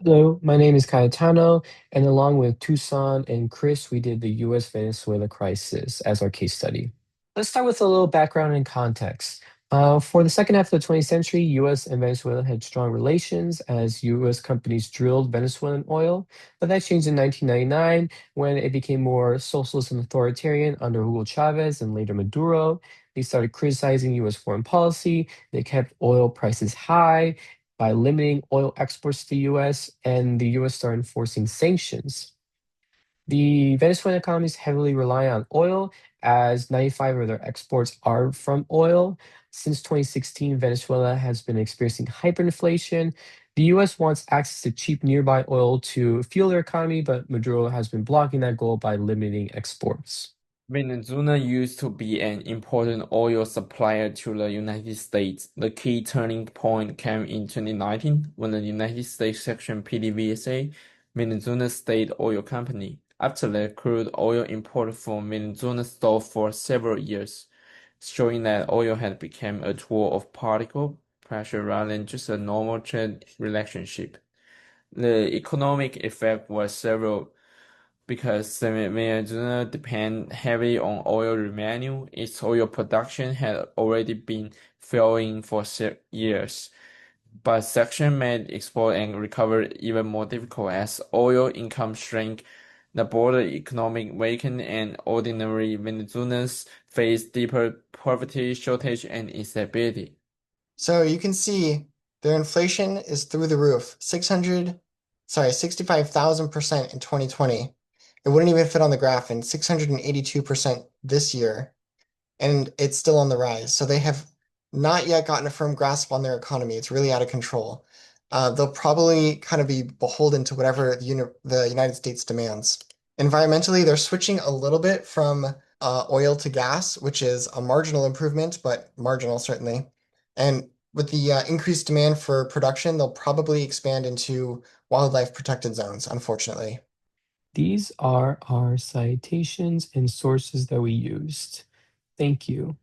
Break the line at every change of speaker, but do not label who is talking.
Hello, my name is Cayetano, and along with Tucson and Chris, we did the US Venezuela crisis as our case study. Let's start with a little background and context. For the second half of the 20th century, US and Venezuela had strong relations as US companies drilled Venezuelan oil, but that changed in 1999 when it became more socialist and authoritarian under Hugo Chavez and later Maduro. They started criticizing US foreign policy. They kept oil prices high by limiting oil exports to the US, and the US started enforcing sanctions. The Venezuelan economies heavily rely on oil, as 95 of their exports are from oil. Since 2016, Venezuela has been experiencing hyperinflation. The US wants access to cheap nearby oil to fuel their economy, but Maduro has been blocking that goal by limiting exports.
Venezuela used to be an important oil supplier to the United States. The key turning point came in 2019 when the United States sanctioned PDVSA, Venezuela's state oil company. After that, crude oil import from Venezuela stalled for several years, showing that oil had become a tool of political pressure rather than just a normal trade relationship. The economic effect was several because Venezuela depend heavily on oil revenue. Its oil production had already been failing for years. But section made export and recovery even more difficult as oil income shrank, the border economic weakened, and ordinary Venezuelans faced deeper poverty, shortage, and instability.
So you can see their inflation is through the roof. 65,000% in 2020. It wouldn't even fit on the graph, and 682% this year, and it's still on the rise. So they have not yet gotten a firm grasp on their economy. It's really out of control. They'll probably kind of be beholden to whatever the United States demands. Environmentally, they're switching a little bit from oil to gas, which is a marginal improvement, but marginal certainly. And with the increased demand for production, they'll probably expand into wildlife protected zones, unfortunately.
These are our citations and sources that we used. Thank you.